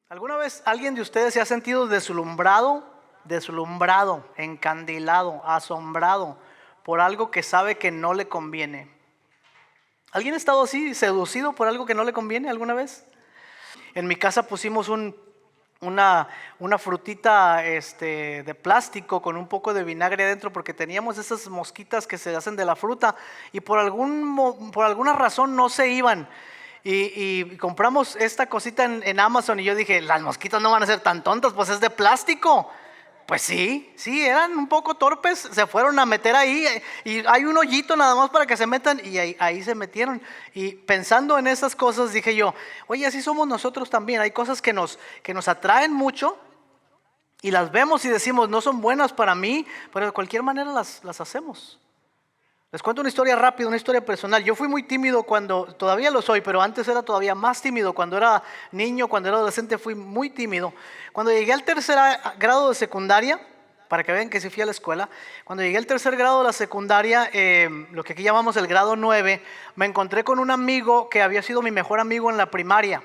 ¿Alguna vez alguien de ustedes se ha sentido deslumbrado, encandilado, asombrado por algo que sabe que no le conviene? ¿Alguien ha estado así, seducido por algo que no le conviene alguna vez? En mi casa pusimos una frutita de plástico con un poco de vinagre adentro porque teníamos esas mosquitas que se hacen de la fruta y por alguna razón no se iban. Y compramos esta cosita en Amazon y yo dije, las mosquitas no van a ser tan tontas, pues es de plástico. Pues sí, eran un poco torpes, se fueron a meter ahí y hay un hoyito nada más para que se metan y ahí se metieron. Y pensando en esas cosas dije yo, oye, así somos nosotros también. Hay cosas que nos atraen mucho y las vemos y decimos, no son buenas para mí, pero de cualquier manera las hacemos. Les cuento una historia rápida, una historia personal. Yo fui muy tímido todavía lo soy, pero antes era todavía más tímido. Cuando era niño, cuando era adolescente fui muy tímido. Cuando llegué al tercer grado de secundaria, para que vean que sí fui a la escuela, cuando llegué al tercer grado de la secundaria, lo que aquí llamamos el grado 9, me encontré con un amigo que había sido mi mejor amigo en la primaria.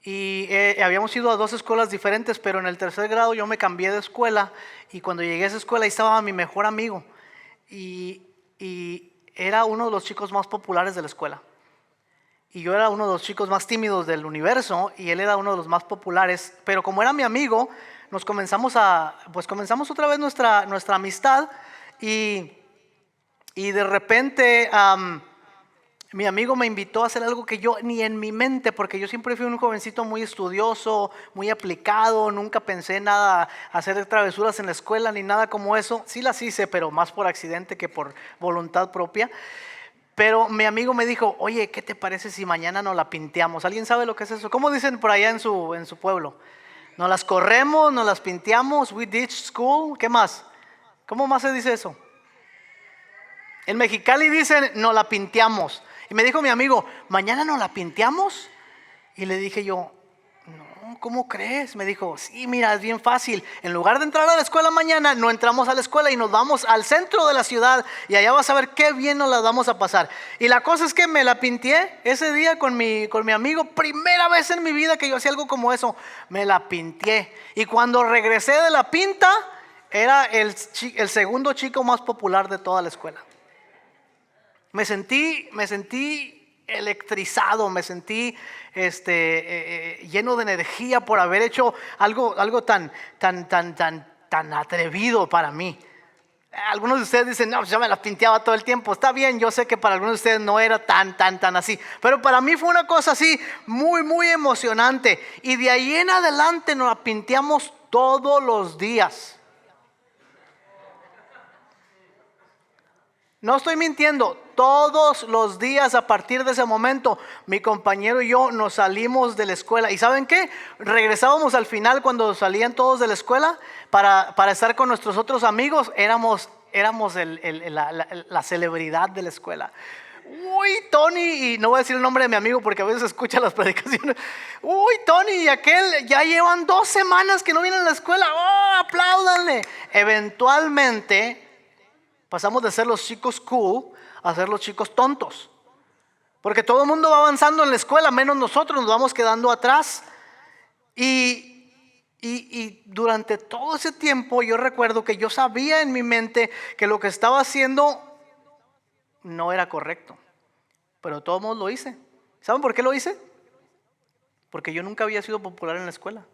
Y habíamos ido a dos escuelas diferentes, pero en el tercer grado yo me cambié de escuela y cuando llegué a esa escuela ahí estaba mi mejor amigo. Y era uno de los chicos más populares de la escuela. Y yo era uno de los chicos más tímidos del universo y él era uno de los más populares. Pero como era mi amigo, comenzamos otra vez nuestra amistad y de repente mi amigo me invitó a hacer algo que yo ni en mi mente, porque yo siempre fui un jovencito muy estudioso, muy aplicado, nunca pensé nada hacer travesuras en la escuela ni nada como eso. Sí las hice, pero más por accidente que por voluntad propia. Pero mi amigo me dijo, oye, ¿qué te parece si mañana nos la pinteamos? ¿Alguien sabe lo que es eso? ¿Cómo dicen por allá en su pueblo? Nos las corremos, nos las pinteamos, we ditch school. ¿Qué más? ¿Cómo más se dice eso? En Mexicali dicen, nos la pinteamos. Y me dijo mi amigo, ¿mañana nos la pinteamos? Y le dije yo, no, ¿cómo crees? Me dijo, sí, mira, es bien fácil. En lugar de entrar a la escuela mañana, no entramos a la escuela y nos vamos al centro de la ciudad y allá vas a ver qué bien nos la vamos a pasar. Y la cosa es que me la pinté ese día con mi amigo. Primera vez en mi vida que yo hacía algo como eso. Me la pinté. Y cuando regresé de la pinta, era el segundo chico más popular de toda la escuela. Me sentí electrizado, me sentí lleno de energía por haber hecho algo tan atrevido para mí. Algunos de ustedes dicen, no, yo me la pinteaba todo el tiempo. Está bien, yo sé que para algunos de ustedes no era tan así, pero para mí fue una cosa así muy emocionante. Y de ahí en adelante nos la pinteamos todos los días. No estoy mintiendo, todos los días a partir de ese momento mi compañero y yo nos salimos de la escuela. ¿Y saben qué? Regresábamos al final cuando salían todos de la escuela para estar con nuestros otros amigos. Éramos la celebridad de la escuela. Uy, Tony, y no voy a decir el nombre de mi amigo porque a veces escucha las predicaciones. Uy, Tony y aquel ya llevan 2 semanas que no vienen a la escuela. ¡Oh, apláudanle! Eventualmente pasamos de ser los chicos cool a ser los chicos tontos. Porque todo el mundo va avanzando en la escuela, menos nosotros nos vamos quedando atrás. Y durante todo ese tiempo yo recuerdo que yo sabía en mi mente que lo que estaba haciendo no era correcto. Pero de todos modos lo hice. ¿Saben por qué lo hice? Porque yo nunca había sido popular en la escuela.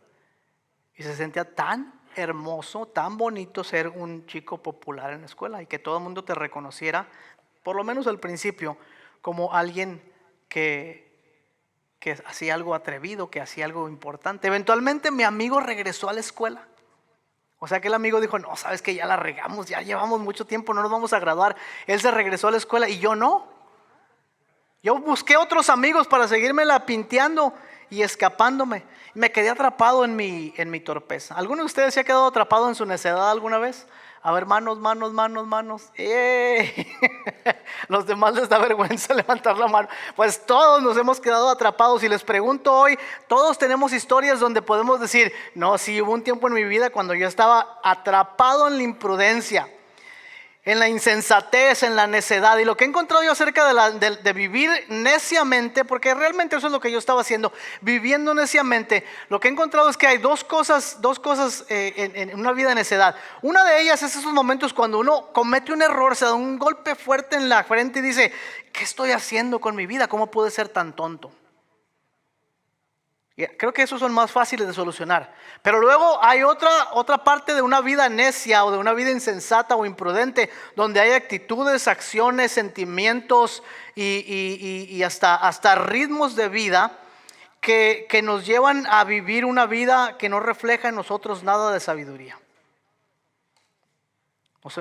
Y se sentía tan hermoso, tan bonito ser un chico popular en la escuela y que todo el mundo te reconociera, por lo menos al principio, como alguien que hacía algo atrevido, que hacía algo importante. Eventualmente mi amigo regresó a la escuela. O sea que el amigo dijo, no, sabes que ya la regamos, ya llevamos mucho tiempo, no nos vamos a graduar. Él se regresó a la escuela y yo no. Yo busqué otros amigos para seguirme la pinteando y escapándome. Me quedé atrapado en mi torpeza. ¿Alguno de ustedes se ha quedado atrapado en su necedad alguna vez? A ver, manos. Los demás les da vergüenza levantar la mano. Pues todos nos hemos quedado atrapados. Y les pregunto hoy, todos tenemos historias donde podemos decir, no, sí, hubo un tiempo en mi vida cuando yo estaba atrapado en la imprudencia. en la insensatez, en la necedad. Y lo que he encontrado yo acerca de vivir neciamente, porque realmente eso es lo que yo estaba haciendo, viviendo neciamente, lo que he encontrado es que hay dos cosas en una vida de necedad. Una de ellas es esos momentos cuando uno comete un error, se da un golpe fuerte en la frente y dice: ¿qué estoy haciendo con mi vida? ¿Cómo pude ser tan tonto? Y creo que esos son más fáciles de solucionar. Pero luego hay otra parte de una vida necia o de una vida insensata o imprudente, donde hay actitudes, acciones, sentimientos y hasta ritmos de vida que nos llevan a vivir una vida que no refleja en nosotros nada de sabiduría.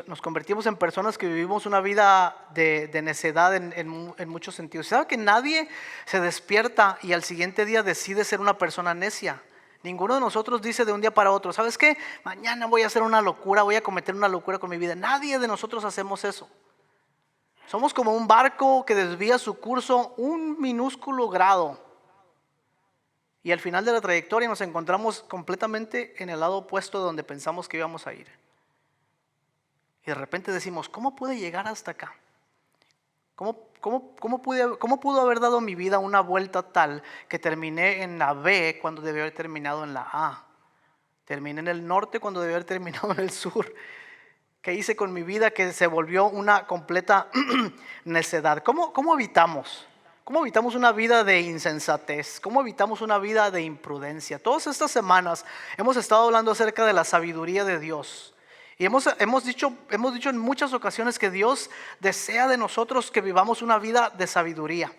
Nos convertimos en personas que vivimos una vida de necedad en muchos sentidos. ¿Sabe que nadie se despierta y al siguiente día decide ser una persona necia? Ninguno de nosotros dice de un día para otro: ¿sabes qué? Mañana voy a hacer una locura, voy a cometer una locura con mi vida. Nadie de nosotros hacemos eso. Somos como un barco que desvía su curso un minúsculo grado, y al final de la trayectoria nos encontramos completamente en el lado opuesto de donde pensamos que íbamos a ir. Y de repente decimos: ¿cómo pude llegar hasta acá? ¿Cómo pudo haber dado mi vida una vuelta tal que terminé en la B cuando debía haber terminado en la A? Terminé en el norte cuando debía haber terminado en el sur. ¿Qué hice con mi vida que se volvió una completa necedad? ¿Cómo evitamos? ¿Cómo evitamos una vida de insensatez? ¿Cómo evitamos una vida de imprudencia? Todas estas semanas hemos estado hablando acerca de la sabiduría de Dios. Y hemos dicho en muchas ocasiones que Dios desea de nosotros que vivamos una vida de sabiduría.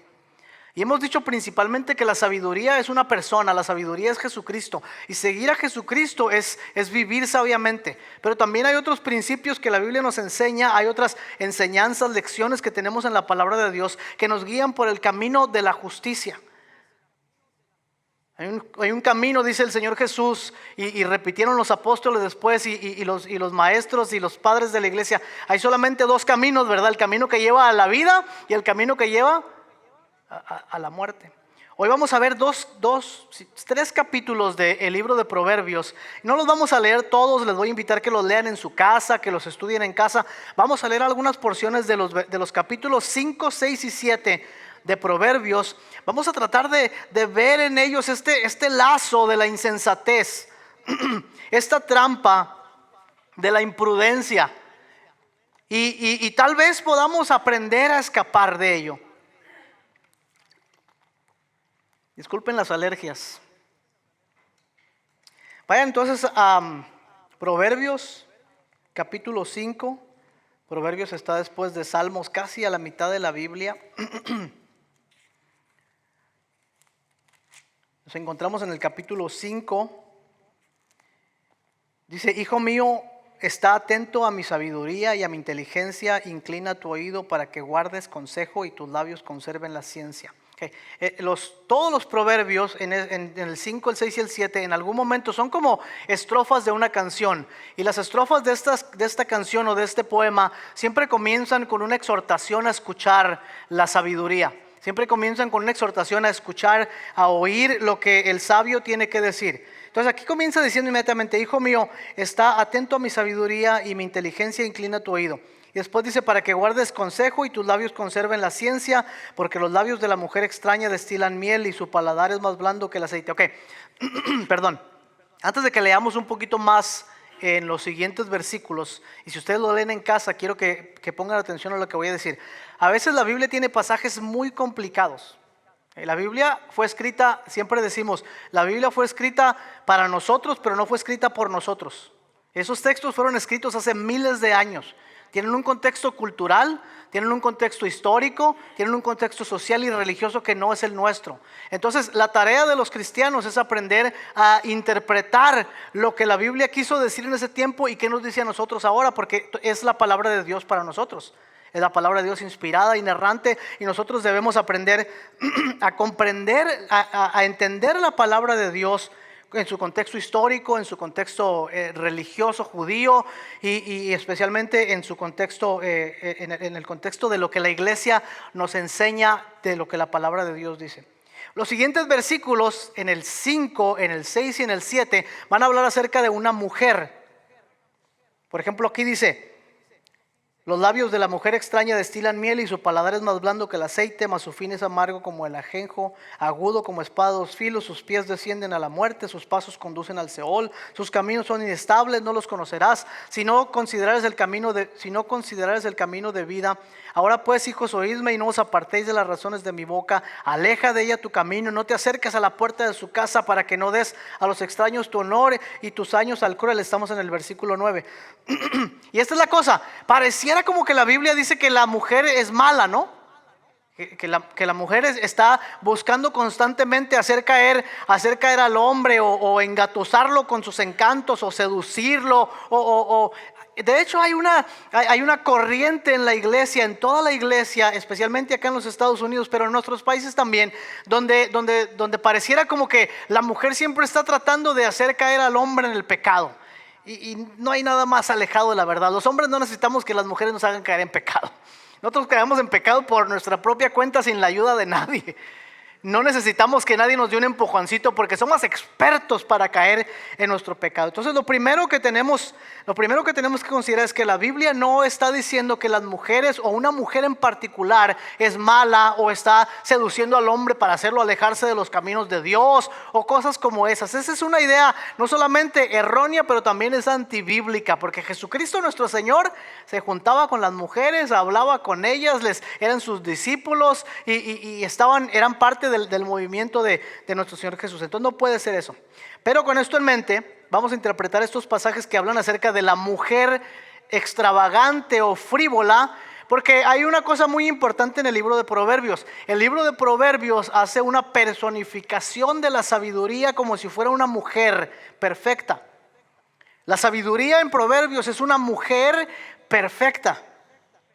Y hemos dicho principalmente que la sabiduría es una persona, la sabiduría es Jesucristo. Y seguir a Jesucristo es vivir sabiamente. Pero también hay otros principios que la Biblia nos enseña, hay otras enseñanzas, lecciones que tenemos en la palabra de Dios que nos guían por el camino de la justicia. Hay un camino, dice el Señor Jesús, y repitieron los apóstoles después y los maestros y los padres de la iglesia. Hay solamente dos caminos, ¿verdad? El camino que lleva a la vida y el camino que lleva a la muerte. Hoy vamos a ver tres capítulos del libro de Proverbios. No los vamos a leer todos, les voy a invitar que los lean en su casa, que los estudien en casa. Vamos a leer algunas porciones de los capítulos 5, 6 y 7 de Proverbios. Vamos a tratar de ver en ellos este lazo de la insensatez, esta trampa de la imprudencia, y tal vez podamos aprender a escapar de ello. Disculpen las alergias. Vayan entonces a Proverbios capítulo 5. Proverbios está después de Salmos, casi a la mitad de la Biblia. Nos encontramos en el capítulo 5. Dice: hijo mío, está atento a mi sabiduría y a mi inteligencia, inclina tu oído para que guardes consejo y tus labios conserven la ciencia. Okay. Todos los proverbios en el 5, el 6 y el 7 en algún momento son como estrofas de una canción. Y las estrofas de esta canción o de este poema siempre comienzan con una exhortación a escuchar la sabiduría. Siempre comienzan con una exhortación a escuchar, a oír lo que el sabio tiene que decir. Entonces aquí comienza diciendo inmediatamente: hijo mío, está atento a mi sabiduría y mi inteligencia, inclina tu oído. Y después dice: para que guardes consejo y tus labios conserven la ciencia, porque los labios de la mujer extraña destilan miel y su paladar es más blando que el aceite. Ok, perdón. Antes de que leamos un poquito más en los siguientes versículos, y si ustedes lo leen en casa, quiero que pongan atención a lo que voy a decir. A veces la Biblia tiene pasajes muy complicados. La Biblia fue escrita, siempre decimos, la Biblia fue escrita para nosotros, pero no fue escrita por nosotros. Esos textos fueron escritos hace miles de años. Tienen un contexto cultural, tienen un contexto histórico, tienen un contexto social y religioso que no es el nuestro. Entonces, la tarea de los cristianos es aprender a interpretar lo que la Biblia quiso decir en ese tiempo y qué nos dice a nosotros ahora, porque es la palabra de Dios para nosotros. Es la palabra de Dios inspirada, inerrante, y nosotros debemos aprender a comprender, a entender la palabra de Dios en su contexto histórico, en su contexto religioso judío y especialmente en su contexto, en el contexto de lo que la iglesia nos enseña, de lo que la palabra de Dios dice. Los siguientes versículos, en el 5, en el 6 y en el 7, van a hablar acerca de una mujer. Por ejemplo, aquí dice: Los labios de la mujer extraña destilan miel y su paladar es más blando que el aceite, mas su fin es amargo como el ajenjo, agudo como espada de dos filos. Sus pies descienden a la muerte, sus pasos conducen al Seol. Sus caminos son inestables, no los conocerás, si no considerares el camino de vida. Ahora pues, hijos, oídme y no os apartéis de las razones de mi boca. Aleja de ella tu camino, no te acerques a la puerta de su casa, para que no des a los extraños tu honor y tus años al cruel. Estamos en el versículo 9. Y esta es la cosa, pareciera como que la Biblia dice que la mujer es mala, ¿no? Que la mujer está buscando constantemente hacer caer al hombre, o engatusarlo con sus encantos, o seducirlo, de hecho hay una corriente en la iglesia, en toda la iglesia, especialmente acá en los Estados Unidos, pero en nuestros países también, donde pareciera como que la mujer siempre está tratando de hacer caer al hombre en el pecado. Y no hay nada más alejado de la verdad. Los hombres no necesitamos que las mujeres nos hagan caer en pecado. Nosotros caemos en pecado por nuestra propia cuenta, sin la ayuda de nadie. No necesitamos que nadie nos dé un empujoncito, porque somos expertos para caer en nuestro pecado. Entonces lo primero que tenemos que considerar es que la Biblia no está diciendo que las mujeres, o una mujer en particular, es mala o está seduciendo al hombre para hacerlo alejarse de los caminos de Dios o cosas como esas. Esa es una idea no solamente errónea, pero también es antibíblica, porque Jesucristo nuestro Señor se juntaba con las mujeres, hablaba con ellas, eran sus discípulos y eran parte del movimiento de nuestro Señor Jesús. Entonces no puede ser eso. Pero con esto en mente, vamos a interpretar estos pasajes que hablan acerca de la mujer extravagante o frívola, porque hay una cosa muy importante en el libro de Proverbios. El libro de Proverbios hace una personificación de la sabiduría como si fuera una mujer perfecta. La sabiduría en Proverbios es una mujer perfecta.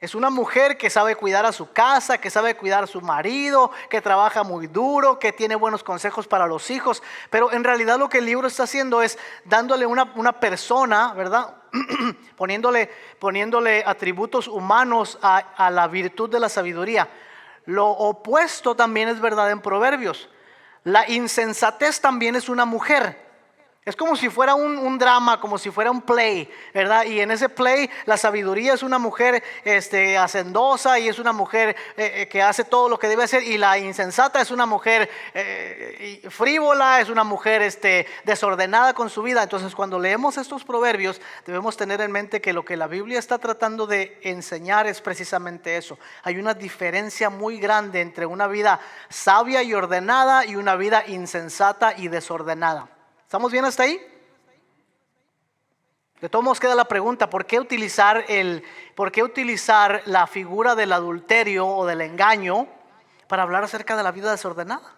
Es una mujer que sabe cuidar a su casa, que sabe cuidar a su marido, que trabaja muy duro, que tiene buenos consejos para los hijos. Pero en realidad lo que el libro está haciendo es dándole una persona, ¿verdad? poniéndole atributos humanos a la virtud de la sabiduría. Lo opuesto también es verdad en Proverbios. La insensatez también es una mujer. Es como si fuera un drama, como si fuera un play, ¿verdad? Y en ese play la sabiduría es una mujer hacendosa, y es una mujer que hace todo lo que debe hacer. Y la insensata es una mujer frívola, es una mujer desordenada con su vida. Entonces cuando leemos estos proverbios debemos tener en mente que lo que la Biblia está tratando de enseñar es precisamente eso. Hay una diferencia muy grande entre una vida sabia y ordenada y una vida insensata y desordenada. ¿Estamos bien hasta ahí? De todos modos queda la pregunta, ¿por qué utilizar la figura del adulterio o del engaño para hablar acerca de la vida desordenada?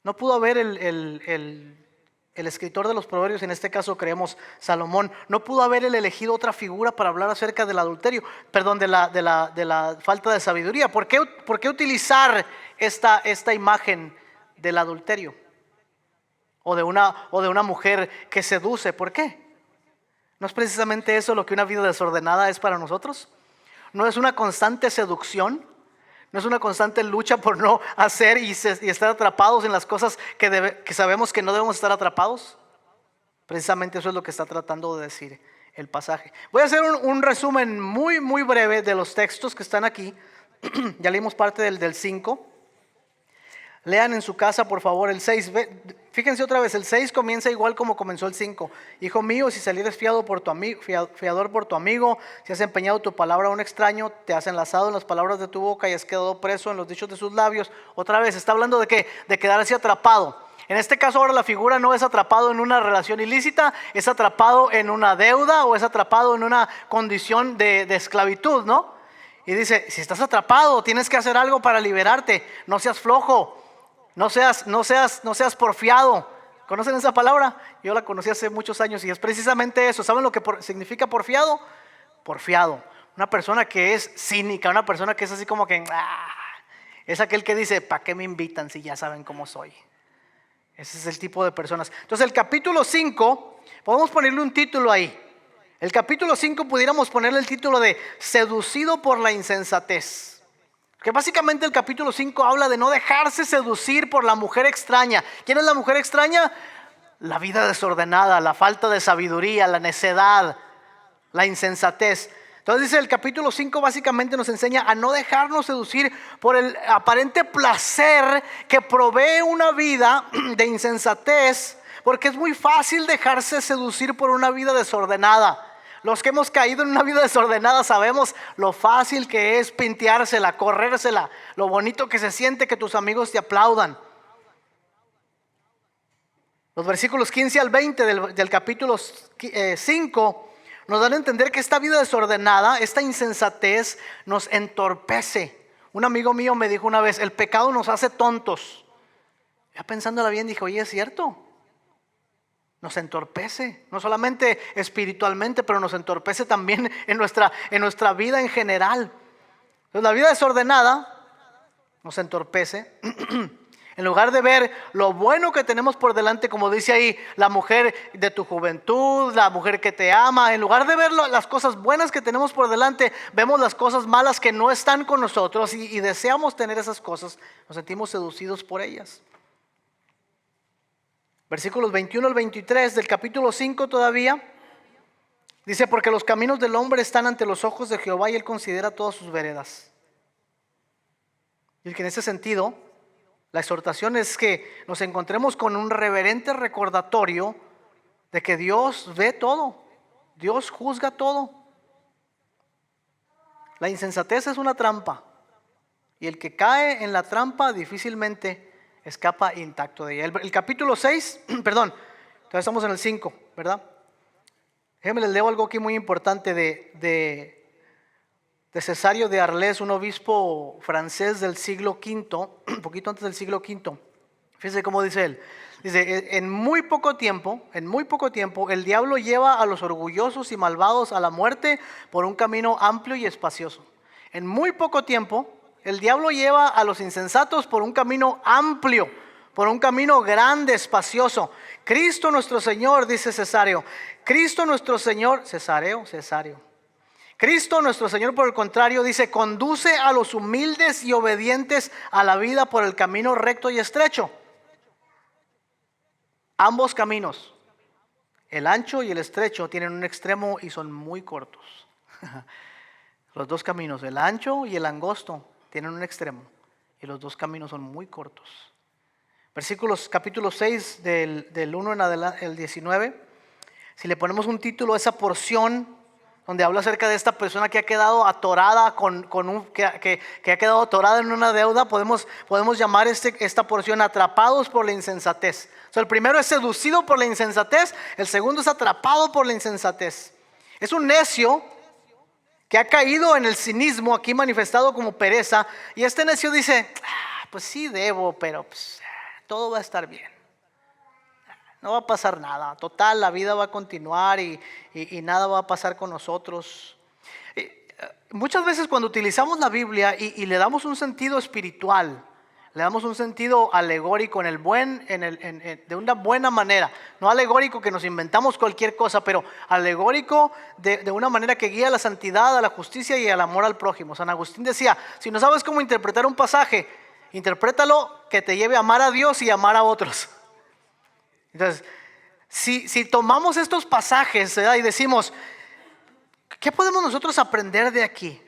No pudo haber el escritor de los proverbios, en este caso creemos Salomón, no pudo haber él elegido otra figura para hablar acerca del adulterio, perdón, de la falta de sabiduría. ¿Por qué utilizar esta imagen del adulterio? O de una mujer que seduce. ¿Por qué? ¿No es precisamente eso lo que una vida desordenada es para nosotros? ¿No es una constante seducción? ¿No es una constante lucha por no hacer y estar atrapados en las cosas que sabemos que no debemos estar atrapados? Precisamente eso es lo que está tratando de decir el pasaje. Voy a hacer un resumen muy muy breve de los textos que están aquí. Ya leímos parte del 5. Lean en su casa por favor el 6. Fíjense otra vez, el 6 comienza igual como comenzó el 5. Hijo mío, si salieres fiador por tu amigo, si has empeñado tu palabra a un extraño, te has enlazado en las palabras de tu boca y has quedado preso en los dichos de sus labios. Otra vez está hablando de qué, de quedarse atrapado. En este caso ahora la figura no es atrapado en una relación ilícita, es atrapado en una deuda o es atrapado en una condición de esclavitud, ¿no? Y dice, si estás atrapado, tienes que hacer algo para liberarte. No seas flojo. No seas porfiado. ¿Conocen esa palabra? Yo la conocí hace muchos años y es precisamente eso. ¿Saben lo que significa porfiado? Porfiado. Una persona que es cínica, una persona que es así como que es aquel que dice, ¿para qué me invitan si ya saben cómo soy? Ese es el tipo de personas. Entonces el capítulo 5, podemos ponerle un título ahí. El capítulo 5 pudiéramos ponerle el título de seducido por la insensatez. Que básicamente el capítulo 5 habla de no dejarse seducir por la mujer extraña. ¿Quién es la mujer extraña? La vida desordenada, la falta de sabiduría, la necedad, la insensatez. Entonces dice el capítulo 5 básicamente nos enseña a no dejarnos seducir por el aparente placer que provee una vida de insensatez, porque es muy fácil dejarse seducir por una vida desordenada. Los que hemos caído en una vida desordenada sabemos lo fácil que es pinteársela, corrérsela, lo bonito que se siente que tus amigos te aplaudan. Los versículos 15 al 20 del capítulo 5 nos dan a entender que esta vida desordenada, esta insensatez nos entorpece. Un amigo mío me dijo una vez, el pecado nos hace tontos. Ya pensándola bien dije, oye, es cierto. Nos entorpece, no solamente espiritualmente, pero nos entorpece también en nuestra vida en general. Entonces, la vida desordenada nos entorpece. En lugar de ver lo bueno que tenemos por delante, como dice ahí, la mujer de tu juventud, la mujer que te ama, en lugar de ver las cosas buenas que tenemos por delante, vemos las cosas malas que no están con nosotros y deseamos tener esas cosas, nos sentimos seducidos por ellas. Versículos 21 al 23 del capítulo 5 todavía, dice, porque los caminos del hombre están ante los ojos de Jehová y él considera todas sus veredas. Y que en ese sentido, la exhortación es que nos encontremos con un reverente recordatorio de que Dios ve todo, Dios juzga todo. La insensatez es una trampa y el que cae en la trampa difícilmente escapa intacto de ella. El capítulo 6, perdón, todavía estamos en el 5, ¿verdad? Déjenme les leo algo aquí muy importante de Cesario de Arles, un obispo francés del siglo V, un poquito antes del siglo V. Fíjense cómo dice él. Dice, en muy poco tiempo, el diablo lleva a los orgullosos y malvados a la muerte por un camino amplio y espacioso. En muy poco tiempo, el diablo lleva a los insensatos por un camino amplio, por un camino grande, espacioso. Cristo nuestro Señor, dice Cesario. Cristo nuestro Señor, Cesario. Cristo nuestro Señor, por el contrario, dice, conduce a los humildes y obedientes a la vida por el camino recto y estrecho. Ambos caminos, el ancho y el estrecho, tienen un extremo y son muy cortos. Los dos caminos, el ancho y el angosto, tienen un extremo y los dos caminos son muy cortos. Capítulo 6 del 1 en adelante, el 19, si le ponemos un título a esa porción donde habla acerca de esta persona que ha quedado atorada que ha quedado atorada en una deuda, podemos llamar esta porción atrapados por la insensatez. O sea, el primero es seducido por la insensatez, el segundo es atrapado por la insensatez. Es un necio que ha caído en el cinismo, aquí manifestado como pereza, y este necio dice, pues sí debo, pero pues, todo va a estar bien. No va a pasar nada, total, la vida va a continuar y nada va a pasar con nosotros. Muchas veces cuando utilizamos la Biblia y le damos un sentido espiritual, le damos un sentido alegórico de una buena manera, no alegórico que nos inventamos cualquier cosa, pero alegórico de una manera que guía a la santidad, a la justicia y al amor al prójimo. San Agustín decía, si no sabes cómo interpretar un pasaje, interprétalo que te lleve a amar a Dios y amar a otros. Entonces, si tomamos estos pasajes, ¿verdad?, y decimos, ¿qué podemos nosotros aprender de aquí?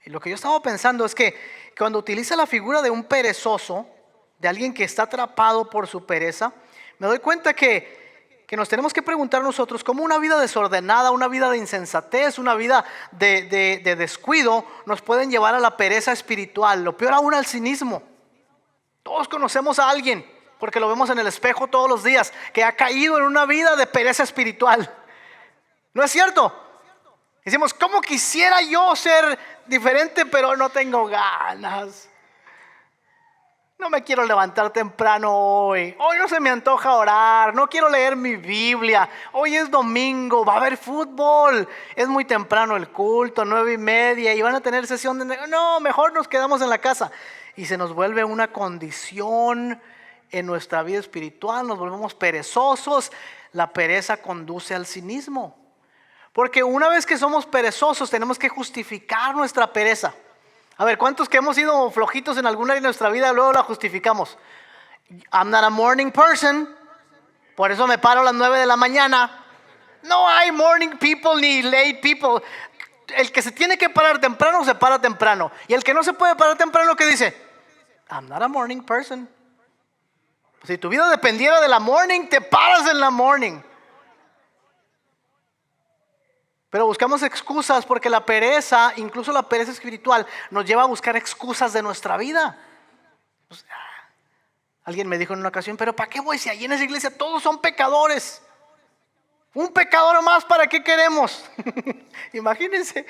Y lo que yo estaba pensando es que cuando utiliza la figura de un perezoso, de alguien que está atrapado por su pereza, me doy cuenta que nos tenemos que preguntar nosotros cómo una vida desordenada, una vida de insensatez, una vida de descuido nos pueden llevar a la pereza espiritual, lo peor aún al cinismo. Todos conocemos a alguien, porque lo vemos en el espejo todos los días, que ha caído en una vida de pereza espiritual. ¿No es cierto? Decimos, ¿cómo quisiera yo ser diferente, pero no tengo ganas? No me quiero levantar temprano hoy. Hoy no se me antoja orar. No quiero leer mi Biblia. Hoy es domingo, va a haber fútbol. Es muy temprano el culto, 9:30, y van a tener sesión de... No, mejor nos quedamos en la casa. Y se nos vuelve una condición en nuestra vida espiritual, nos volvemos perezosos. La pereza conduce al cinismo, porque una vez que somos perezosos tenemos que justificar nuestra pereza. A ver, ¿cuántos que hemos sido flojitos en alguna área de nuestra vida luego la justificamos? I'm not a morning person, por eso me paro a las 9 de la mañana. No hay morning people ni late people. El que se tiene que parar temprano, se para temprano. Y el que no se puede parar temprano, ¿qué dice? I'm not a morning person. Si tu vida dependiera de la morning, te paras en la morning. Pero buscamos excusas porque la pereza, incluso la pereza espiritual, nos lleva a buscar excusas de nuestra vida. Pues, alguien me dijo en una ocasión, pero ¿para qué voy si allí en esa iglesia todos son pecadores? Un pecador más, ¿para qué queremos? Imagínense.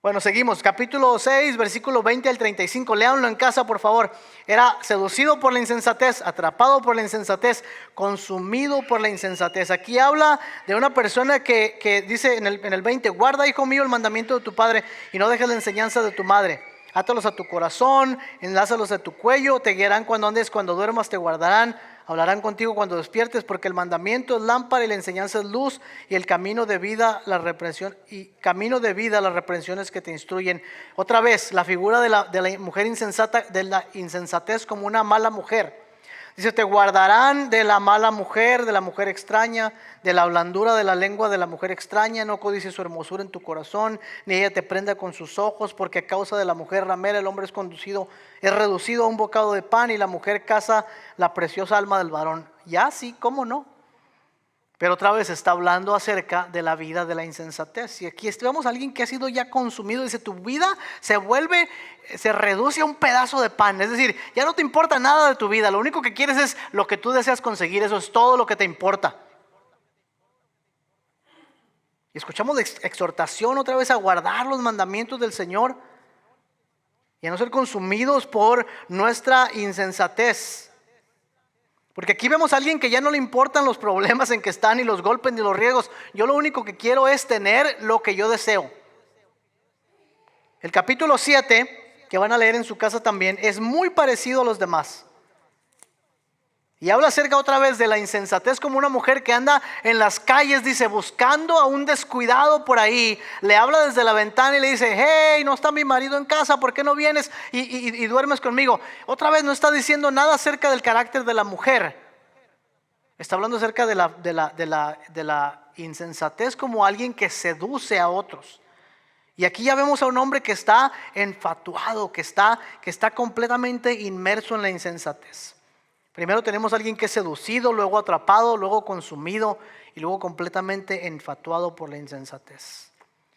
Bueno, seguimos, capítulo 6, versículo 20 al 35, léanlo en casa por favor. Era seducido por la insensatez, atrapado por la insensatez, consumido por la insensatez. Aquí habla de una persona que dice en el 20, guarda, hijo mío, el mandamiento de tu padre y no dejes la enseñanza de tu madre. Átalos a tu corazón, enlázalos a tu cuello, te guiarán cuando andes, cuando duermas te guardarán. Hablarán contigo cuando despiertes, porque el mandamiento es lámpara y la enseñanza es luz, y el camino de vida, las reprensiones que te instruyen. Otra vez, la figura de la mujer insensata, de la insensatez como una mala mujer. Dice, te guardarán de la mala mujer, de la mujer extraña, de la blandura de la lengua de la mujer extraña. No codicies su hermosura en tu corazón, ni ella te prenda con sus ojos, porque a causa de la mujer ramera el hombre es reducido a un bocado de pan, y la mujer caza la preciosa alma del varón. Ya sí, ¿cómo no? Pero otra vez está hablando acerca de la vida de la insensatez. Y aquí vemos a alguien que ha sido ya consumido. Dice, tu vida se reduce a un pedazo de pan. Es decir, ya no te importa nada de tu vida. Lo único que quieres es lo que tú deseas conseguir. Eso es todo lo que te importa. Y escuchamos la exhortación otra vez a guardar los mandamientos del Señor y a no ser consumidos por nuestra insensatez. Porque aquí vemos a alguien que ya no le importan los problemas en que están, ni los golpes, ni los riesgos. Yo lo único que quiero es tener lo que yo deseo. El capítulo 7, que van a leer en su casa también, es muy parecido a los demás. Y habla acerca otra vez de la insensatez como una mujer que anda en las calles, dice, buscando a un descuidado por ahí. Le habla desde la ventana y le dice, hey, no está mi marido en casa, ¿por qué no vienes y duermes conmigo? Otra vez no está diciendo nada acerca del carácter de la mujer. Está hablando acerca de la insensatez como alguien que seduce a otros. Y aquí ya vemos a un hombre que está enfatuado, que está completamente inmerso en la insensatez. Primero tenemos a alguien que es seducido, luego atrapado, luego consumido y luego completamente enfatuado por la insensatez.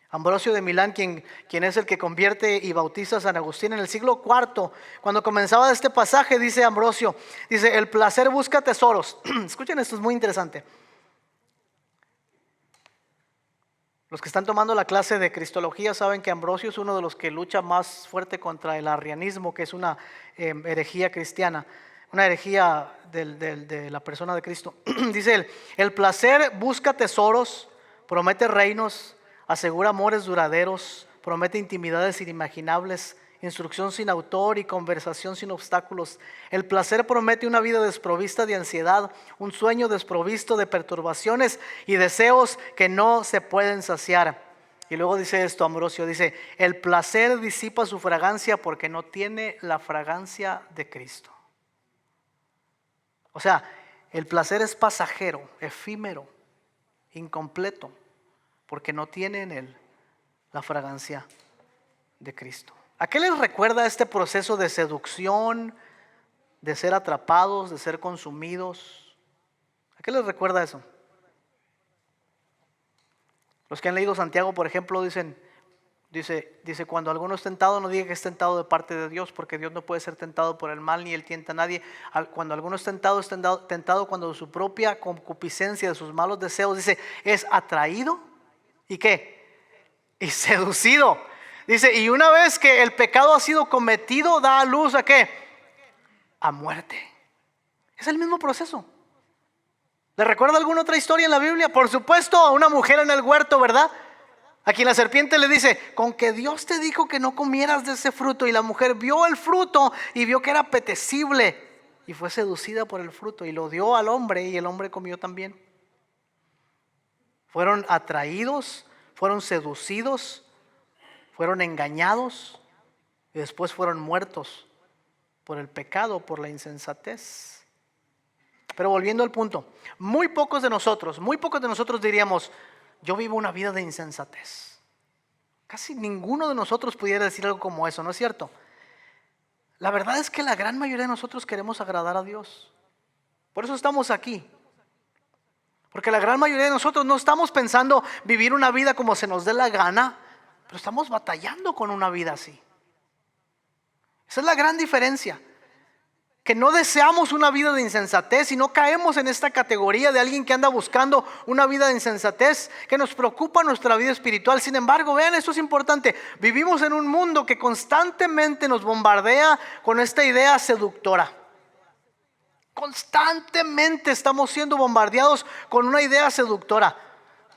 Ambrosio de Milán, quien es el que convierte y bautiza a San Agustín en el siglo IV, cuando comenzaba este pasaje, dice Ambrosio, dice, el placer busca tesoros. Escuchen, esto es muy interesante. Los que están tomando la clase de Cristología saben que Ambrosio es uno de los que lucha más fuerte contra el arrianismo, que es una herejía cristiana. Una herejía de la persona de Cristo. Dice él, el placer busca tesoros, promete reinos, asegura amores duraderos, promete intimidades inimaginables, instrucción sin autor y conversación sin obstáculos. El placer promete una vida desprovista de ansiedad, un sueño desprovisto de perturbaciones y deseos que no se pueden saciar. Y luego dice esto, Ambrosio, dice, el placer disipa su fragancia porque no tiene la fragancia de Cristo. O sea, el placer es pasajero, efímero, incompleto, porque no tiene en él la fragancia de Cristo. ¿A qué les recuerda este proceso de seducción, de ser atrapados, de ser consumidos? ¿A qué les recuerda eso? Los que han leído Santiago, por ejemplo, dice, cuando alguno es tentado, no diga que es tentado de parte de Dios, porque Dios no puede ser tentado por el mal, ni él tienta a nadie. Cuando alguno es tentado cuando su propia concupiscencia, de sus malos deseos, dice, es atraído, ¿y qué? Y seducido. Dice, y una vez que el pecado ha sido cometido, da a luz ¿a qué? A muerte. Es el mismo proceso. ¿Le recuerda alguna otra historia en la Biblia? Por supuesto, a una mujer en el huerto, ¿verdad? A quien la serpiente le dice, con que Dios te dijo que no comieras de ese fruto, y la mujer vio el fruto y vio que era apetecible y fue seducida por el fruto y lo dio al hombre y el hombre comió también. Fueron atraídos, fueron seducidos, fueron engañados y después fueron muertos por el pecado, por la insensatez. Pero volviendo al punto, muy pocos de nosotros diríamos, yo vivo una vida de insensatez. Casi ninguno de nosotros pudiera decir algo como eso, ¿no es cierto? La verdad es que la gran mayoría de nosotros queremos agradar a Dios. Por eso estamos aquí. Porque la gran mayoría de nosotros no estamos pensando vivir una vida como se nos dé la gana, pero estamos batallando con una vida así. Esa es la gran diferencia. Que no deseamos una vida de insensatez y no caemos en esta categoría de alguien que anda buscando una vida de insensatez, que nos preocupa nuestra vida espiritual. Sin embargo, vean, esto es importante. Vivimos en un mundo que constantemente nos bombardea con esta idea seductora. Constantemente estamos siendo bombardeados con una idea seductora.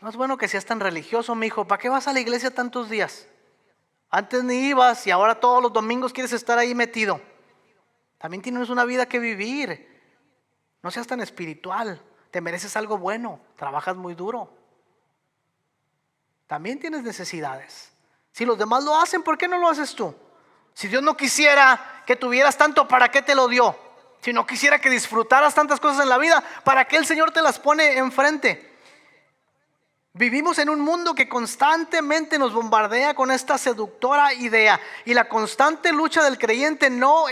No es bueno que seas tan religioso, mi hijo. ¿Para qué vas a la iglesia tantos días? Antes ni ibas y ahora todos los domingos quieres estar ahí metido. También tienes una vida que vivir. No seas tan espiritual. Te mereces algo bueno. Trabajas muy duro. También tienes necesidades. Si los demás lo hacen, ¿por qué no lo haces tú? Si Dios no quisiera que tuvieras tanto, ¿para qué te lo dio? Si no quisiera que disfrutaras tantas cosas en la vida, ¿para qué el Señor te las pone enfrente? Vivimos en un mundo que constantemente nos bombardea con esta seductora idea. Y la constante lucha del creyente no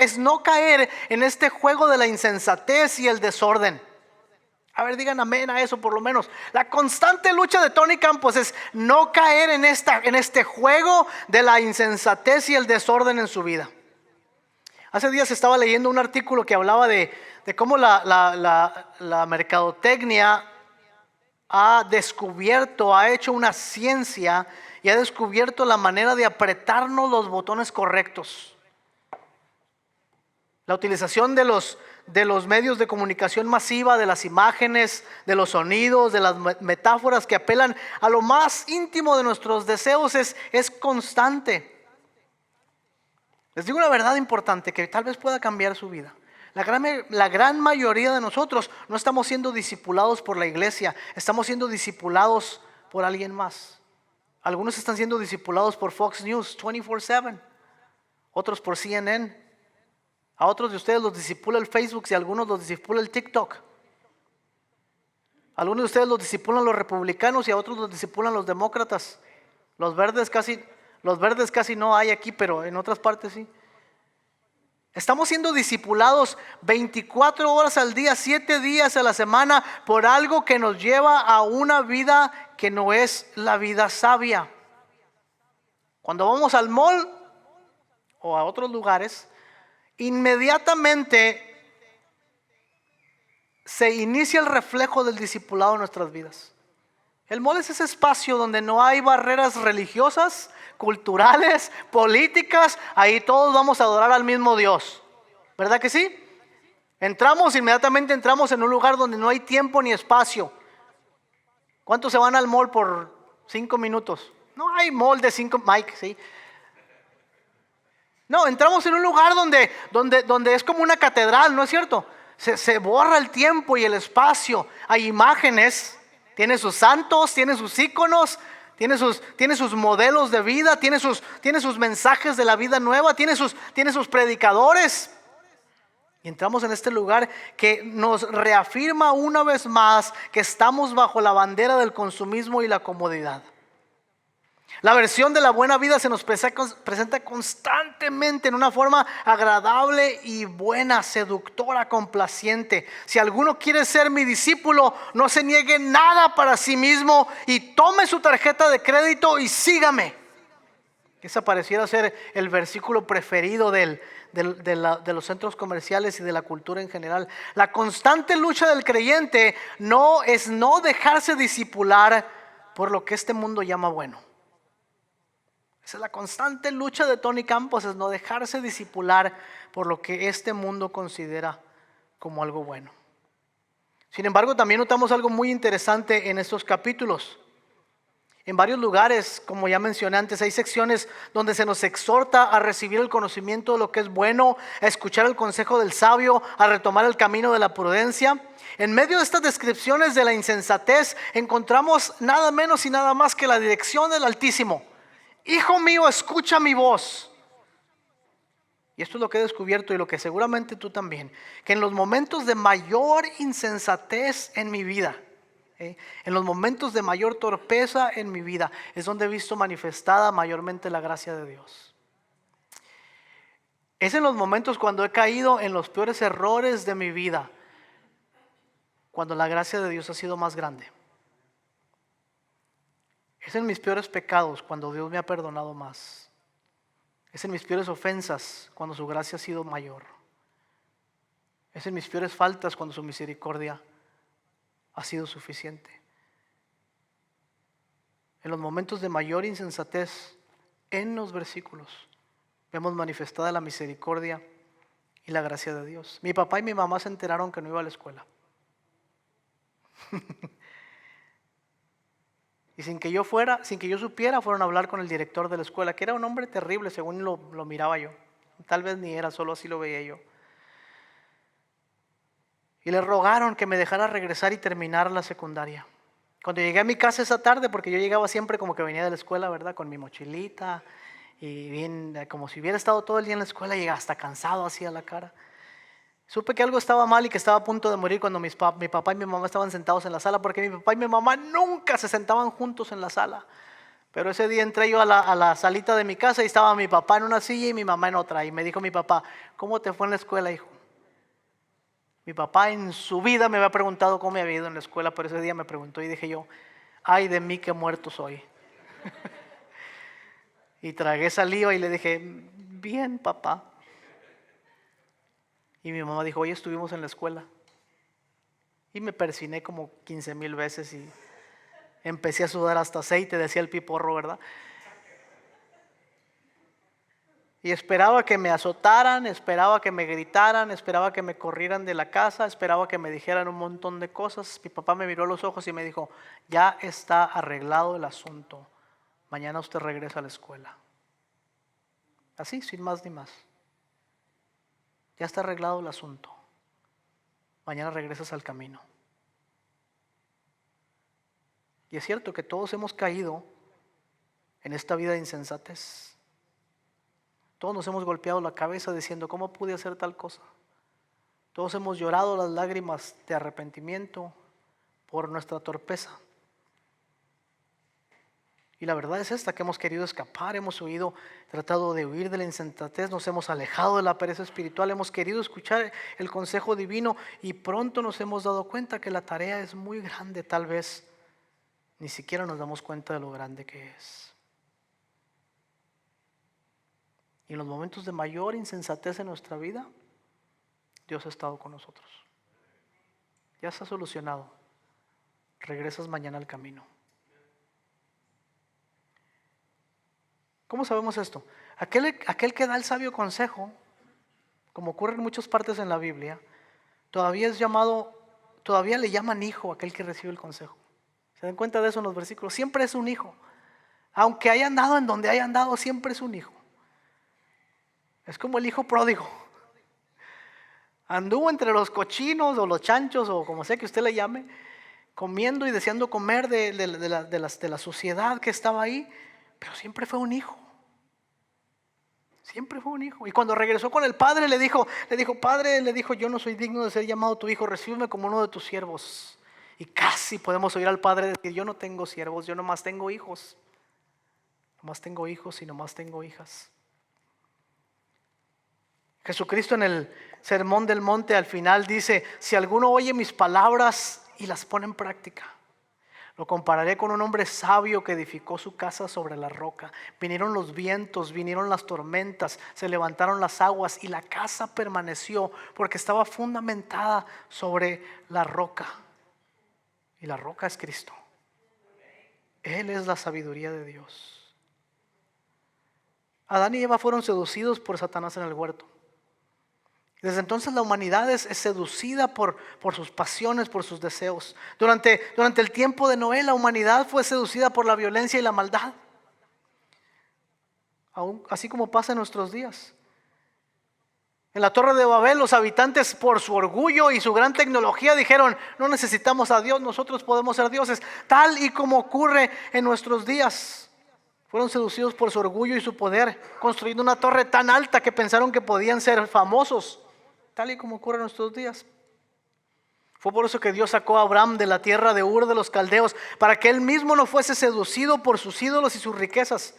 caer en este juego de la insensatez y el desorden. A ver, digan amén a eso por lo menos. La constante lucha de Tony Campos es no caer en este juego de la insensatez y el desorden en su vida. Hace días estaba leyendo un artículo que hablaba de cómo la mercadotecnia ha hecho una ciencia y ha descubierto la manera de apretarnos los botones correctos. La utilización de los medios de comunicación masiva, de las imágenes, de los sonidos, de las metáforas que apelan a lo más íntimo de nuestros deseos es constante. Les digo una verdad importante que tal vez pueda cambiar su vida. La gran mayoría de nosotros no estamos siendo discipulados por la iglesia, estamos siendo discipulados por alguien más. Algunos están siendo discipulados por Fox News 24/7, otros por CNN. A otros de ustedes los discipula el Facebook y a algunos los discipula el TikTok. Algunos de ustedes los discipulan los republicanos y a otros los discipulan los demócratas. Los verdes casi no hay aquí, pero en otras partes sí. Estamos siendo discipulados 24 horas al día, 7 días a la semana por algo que nos lleva a una vida que no es la vida sabia. Cuando vamos al mall o a otros lugares, inmediatamente se inicia el reflejo del discipulado en nuestras vidas. El mall es ese espacio donde no hay barreras religiosas, culturales, políticas. Ahí todos vamos a adorar al mismo Dios, ¿verdad que sí? Inmediatamente entramos en un lugar donde no hay tiempo ni espacio. ¿Cuántos se van al mall por 5 minutos? No hay mall de 5, Mike, ¿sí? No, entramos en un lugar donde es como una catedral, ¿no es cierto? Se borra el tiempo y el espacio. Hay imágenes, tiene sus santos, tiene sus íconos, tiene sus modelos de vida, tiene sus mensajes de la vida nueva, tiene sus predicadores. Y entramos en este lugar que nos reafirma una vez más que estamos bajo la bandera del consumismo y la comodidad. La versión de la buena vida se nos presenta constantemente en una forma agradable y buena, seductora, complaciente. Si alguno quiere ser mi discípulo, no se niegue nada para sí mismo y tome su tarjeta de crédito y sígame. Ese pareciera ser el versículo preferido de los centros comerciales y de la cultura en general. La constante lucha del creyente no dejarse discipular por lo que este mundo llama bueno. Esa es la constante lucha de Tony Campos, es no dejarse discipular por lo que este mundo considera como algo bueno. Sin embargo, también notamos algo muy interesante en estos capítulos. En varios lugares, como ya mencioné antes, hay secciones donde se nos exhorta a recibir el conocimiento de lo que es bueno, a escuchar el consejo del sabio, a retomar el camino de la prudencia. En medio de estas descripciones de la insensatez, encontramos nada menos y nada más que la dirección del Altísimo. Hijo mío, escucha mi voz. Y esto es lo que he descubierto y lo que seguramente tú también, que en los momentos de mayor insensatez en mi vida, En los momentos de mayor torpeza en mi vida es donde he visto manifestada mayormente la gracia de Dios. Es en los momentos cuando he caído en los peores errores de mi vida, cuando la gracia de Dios ha sido más grande. Es en mis peores pecados cuando Dios me ha perdonado más. Es en mis peores ofensas cuando su gracia ha sido mayor. Es en mis peores faltas cuando su misericordia ha sido suficiente. En los momentos de mayor insensatez, en los versículos, vemos manifestada la misericordia y la gracia de Dios. Mi papá y mi mamá se enteraron que no iba a la escuela. Y sin que yo supiera, fueron a hablar con el director de la escuela, que era un hombre terrible según lo miraba yo. Tal vez ni era, solo así lo veía yo. Y le rogaron que me dejara regresar y terminar la secundaria. Cuando llegué a mi casa esa tarde, porque yo llegaba siempre como que venía de la escuela, ¿verdad? Con mi mochilita y bien, como si hubiera estado todo el día en la escuela, llegaba hasta cansado así a la cara. Supe que algo estaba mal y que estaba a punto de morir cuando mi papá y mi mamá estaban sentados en la sala, porque mi papá y mi mamá nunca se sentaban juntos en la sala. Pero ese día entré yo a la salita de mi casa y estaba mi papá en una silla y mi mamá en otra. Y me dijo mi papá, ¿cómo te fue en la escuela, hijo? Mi papá en su vida me había preguntado cómo me había ido en la escuela, pero ese día me preguntó y dije yo, ay de mí que muerto soy. Y tragué saliva y le dije, bien papá. Y mi mamá dijo, hoy estuvimos en la escuela. Y me persiné como 15,000 veces y empecé a sudar hasta aceite, decía el piporro, ¿verdad? Y esperaba que me azotaran, esperaba que me gritaran, esperaba que me corrieran de la casa, esperaba que me dijeran un montón de cosas. Mi papá me miró a los ojos y me dijo, ya está arreglado el asunto, mañana usted regresa a la escuela. Así, sin más ni más. Ya está arreglado el asunto, mañana regresas al camino. Y es cierto que todos hemos caído en esta vida de insensatez. Todos nos hemos golpeado la cabeza diciendo, ¿cómo pude hacer tal cosa? Todos hemos llorado las lágrimas de arrepentimiento por nuestra torpeza. Y la verdad es esta, que hemos querido escapar, hemos tratado de huir de la insensatez, nos hemos alejado de la pereza espiritual, hemos querido escuchar el consejo divino y pronto nos hemos dado cuenta que la tarea es muy grande, tal vez ni siquiera nos damos cuenta de lo grande que es. Y en los momentos de mayor insensatez en nuestra vida, Dios ha estado con nosotros. Ya está solucionado. Regresas mañana al camino. ¿Cómo sabemos esto? Aquel que da el sabio consejo, como ocurre en muchas partes en la Biblia, todavía le llaman hijo a aquel que recibe el consejo. ¿Se dan cuenta de eso en los versículos? Siempre es un hijo. Aunque haya andado en donde haya andado, siempre es un hijo. Es como el hijo pródigo. Anduvo entre los cochinos o los chanchos o como sea que usted le llame, comiendo y deseando comer de la suciedad que estaba ahí, pero siempre fue un hijo. Siempre fue un hijo. Y cuando regresó con el padre le dijo, padre, yo no soy digno de ser llamado tu hijo, recíbeme como uno de tus siervos. Y casi podemos oír al padre decir, yo no tengo siervos, yo nomás tengo hijos. Nomás tengo hijos y nomás tengo hijas. Jesucristo en el Sermón del Monte al final dice, si alguno oye mis palabras y las pone en práctica, lo compararé con un hombre sabio que edificó su casa sobre la roca. Vinieron los vientos, vinieron las tormentas, se levantaron las aguas y la casa permaneció porque estaba fundamentada sobre la roca. Y la roca es Cristo. Él es la sabiduría de Dios. Adán y Eva fueron seducidos por Satanás en el huerto. Desde entonces la humanidad es seducida por sus pasiones, por sus deseos. Durante el tiempo de Noé, la humanidad fue seducida por la violencia y la maldad. Así como pasa en nuestros días. En la Torre de Babel, los habitantes, por su orgullo y su gran tecnología, dijeron, no necesitamos a Dios, nosotros podemos ser dioses. Tal y como ocurre en nuestros días. Fueron seducidos por su orgullo y su poder, construyendo una torre tan alta que pensaron que podían ser famosos. Tal y como ocurre en nuestros días. Fue por eso que Dios sacó a Abraham de la tierra de Ur de los Caldeos, para que él mismo no fuese seducido por sus ídolos y sus riquezas.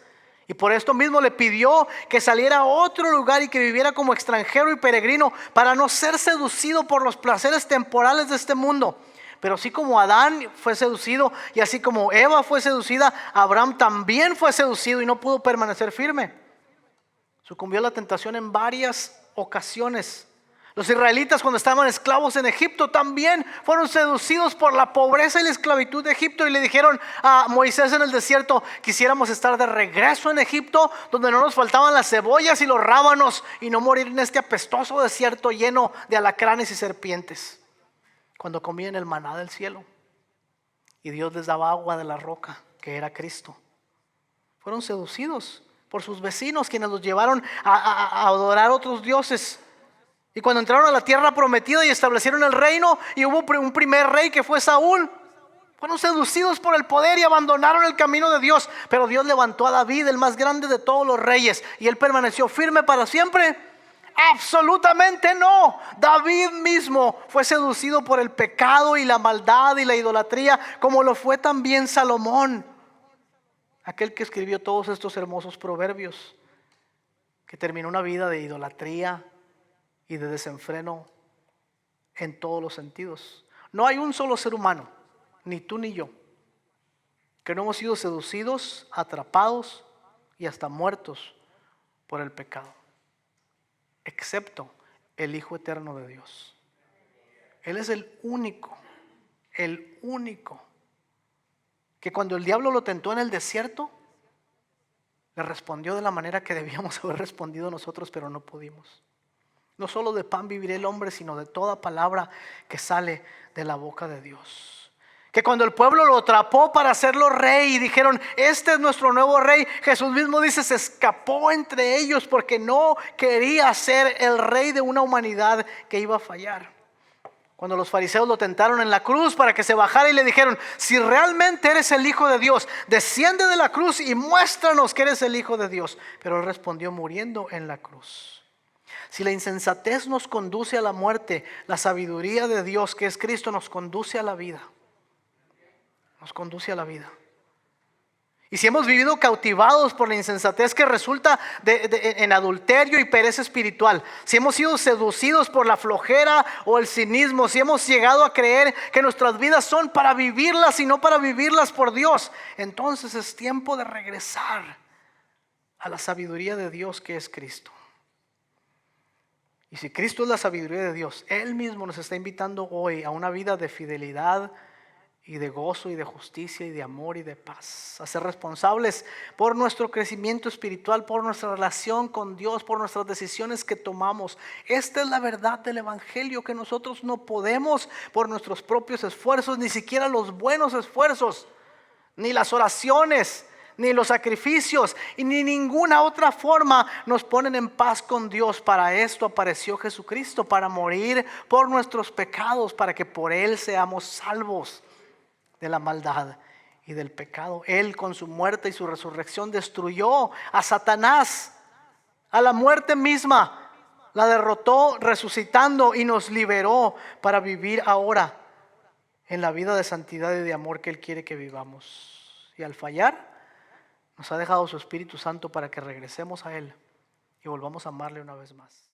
Y por esto mismo le pidió que saliera a otro lugar y que viviera como extranjero y peregrino, para no ser seducido por los placeres temporales de este mundo. Pero así como Adán fue seducido y así como Eva fue seducida, Abraham también fue seducido y no pudo permanecer firme. Sucumbió a la tentación en varias ocasiones. Los israelitas, cuando estaban esclavos en Egipto, también fueron seducidos por la pobreza y la esclavitud de Egipto, y le dijeron a Moisés en el desierto: quisiéramos estar de regreso en Egipto, donde no nos faltaban las cebollas y los rábanos, y no morir en este apestoso desierto lleno de alacranes y serpientes. Cuando comían el maná del cielo y Dios les daba agua de la roca, que era Cristo, fueron seducidos por sus vecinos, quienes los llevaron a adorar a otros dioses. Y cuando entraron a la tierra prometida y establecieron el reino, y hubo un primer rey que fue Saúl, fueron seducidos por el poder y abandonaron el camino de Dios. Pero Dios levantó a David, el más grande de todos los reyes, y él permaneció firme para siempre. Absolutamente no. David mismo fue seducido por el pecado y la maldad y la idolatría, como lo fue también Salomón, aquel que escribió todos estos hermosos proverbios, que terminó una vida de idolatría y de desenfreno en todos los sentidos. No hay un solo ser humano, ni tú ni yo, que no hemos sido seducidos, atrapados y hasta muertos por el pecado, excepto el Hijo eterno de Dios. Él es el único que cuando el diablo lo tentó en el desierto, le respondió de la manera que debíamos haber respondido nosotros, pero no pudimos. No solo de pan vivirá el hombre, sino de toda palabra que sale de la boca de Dios. Que cuando el pueblo lo atrapó para hacerlo rey y dijeron: este es nuestro nuevo rey, Jesús mismo dice: se escapó entre ellos porque no quería ser el rey de una humanidad que iba a fallar. Cuando los fariseos lo tentaron en la cruz para que se bajara y le dijeron: si realmente eres el Hijo de Dios, desciende de la cruz y muéstranos que eres el Hijo de Dios. Pero él respondió muriendo en la cruz. Si la insensatez nos conduce a la muerte, la sabiduría de Dios, que es Cristo, nos conduce a la vida. Nos conduce a la vida. Y si hemos vivido cautivados por la insensatez que resulta en adulterio y pereza espiritual, si hemos sido seducidos por la flojera o el cinismo, si hemos llegado a creer que nuestras vidas son para vivirlas y no para vivirlas por Dios, entonces es tiempo de regresar a la sabiduría de Dios, que es Cristo. Y si Cristo es la sabiduría de Dios, Él mismo nos está invitando hoy a una vida de fidelidad y de gozo y de justicia y de amor y de paz, a ser responsables por nuestro crecimiento espiritual, por nuestra relación con Dios, por nuestras decisiones que tomamos. Esta es la verdad del evangelio, que nosotros no podemos por nuestros propios esfuerzos, ni siquiera los buenos esfuerzos, ni las oraciones, ni los sacrificios y ni ninguna otra forma nos ponen en paz con Dios. Para esto apareció Jesucristo, para morir por nuestros pecados, para que por Él seamos salvos de la maldad y del pecado. Él, con su muerte y su resurrección, destruyó a Satanás, a la muerte misma, la derrotó resucitando y nos liberó para vivir ahora en la vida de santidad y de amor que Él quiere que vivamos. Y al fallar, nos ha dejado su Espíritu Santo para que regresemos a Él y volvamos a amarle una vez más.